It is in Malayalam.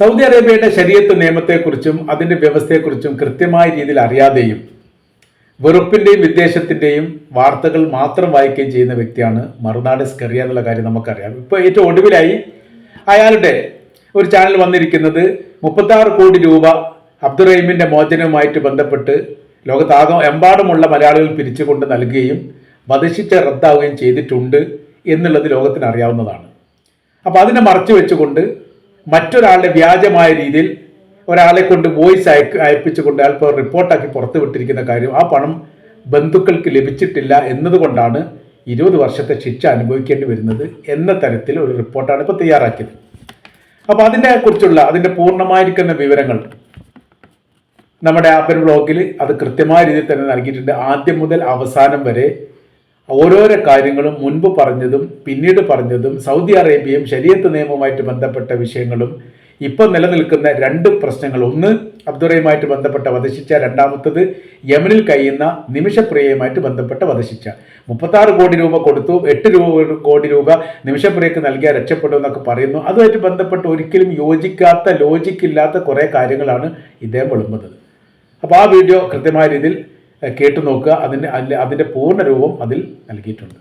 സൗദി അറേബ്യയുടെ ശരീഅത്ത് നിയമത്തെക്കുറിച്ചും അതിൻ്റെ വ്യവസ്ഥയെക്കുറിച്ചും കൃത്യമായ രീതിയിൽ അറിയാതെയും വെറുപ്പിൻ്റെയും വിദ്വേഷത്തിൻ്റെയും വാർത്തകൾ മാത്രം വായിക്കുകയും ചെയ്യുന്ന വ്യക്തിയാണ് മറുനാട് സ്കറിയ എന്നുള്ള കാര്യം നമുക്കറിയാം. ഇപ്പോൾ ഏറ്റവും ഒടുവിലായി അയാളുടെ ഒരു ചാനൽ വന്നിരിക്കുന്നത് 36 കോടി രൂപ അബ്ദുറഹീമിൻ്റെ മോചനവുമായിട്ട് ബന്ധപ്പെട്ട് എമ്പാടുമുള്ള മലയാളികൾ പിരിച്ചുകൊണ്ട് നൽകുകയും വധശിക്ഷ റദ്ദാവുകയും ചെയ്തിട്ടുണ്ട് എന്നുള്ളത് ലോകത്തിന് അറിയാവുന്നതാണ്. അപ്പോൾ അതിനെ മറച്ചു വെച്ചുകൊണ്ട് മറ്റൊരാളുടെ വ്യാജമായ രീതിയിൽ ഒരാളെ കൊണ്ട് വോയിസ് അയപ്പിച്ചുകൊണ്ട് അയാൾ ഇപ്പോൾ റിപ്പോർട്ടാക്കി പുറത്തു വിട്ടിരിക്കുന്ന കാര്യം ആ പണം ബന്ധുക്കൾക്ക് ലഭിച്ചിട്ടില്ല എന്നതുകൊണ്ടാണ് 20 വർഷത്തെ ശിക്ഷ അനുഭവിക്കേണ്ടി വരുന്നത് എന്ന തരത്തിൽ ഒരു റിപ്പോർട്ടാണ് ഇപ്പോൾ തയ്യാറാക്കിയത്. അപ്പോൾ അതിൻ്റെ പൂർണ്ണമായിരിക്കുന്ന വിവരങ്ങൾ നമ്മുടെ ആപ്പൻ ബ്ലോഗിൽ അത് കൃത്യമായ രീതിയിൽ തന്നെ നൽകിയിട്ടുണ്ട്. ആദ്യം മുതൽ അവസാനം വരെ ഓരോരോ കാര്യങ്ങളും മുൻപ് പറഞ്ഞതും പിന്നീട് പറഞ്ഞതും സൗദി അറേബ്യയും ശരീഅത്ത് നിയമവുമായിട്ട് ബന്ധപ്പെട്ട വിഷയങ്ങളും ഇപ്പോൾ നിലനിൽക്കുന്ന 2 പ്രശ്നങ്ങൾ, ഒന്ന് അബ്ദുറഹീമുമായിട്ട് ബന്ധപ്പെട്ട വധശിക്ഷ, രണ്ടാമത്തത് യമനിൽ കഴിയുന്ന നിമിഷപ്രിയയുമായിട്ട് ബന്ധപ്പെട്ട വധശിക്ഷ. 36 കോടി രൂപ കൊടുത്തു, 8 കോടി രൂപ നിമിഷപ്രിയക്ക് നൽകിയാൽ രക്ഷപ്പെടും എന്നൊക്കെ പറയുന്നു. അതുമായിട്ട് ബന്ധപ്പെട്ട് ഒരിക്കലും ലോജിക്കില്ലാത്ത കുറേ കാര്യങ്ങളാണ് ഇദ്ദേഹം വിളമ്പുന്നത്. അപ്പോൾ ആ വീഡിയോ കൃത്യമായ രീതിയിൽ കേട്ടു നോക്കുക. അതിൻ്റെ പൂർണ്ണ രൂപം അതിൽ നൽകിയിട്ടുണ്ട്.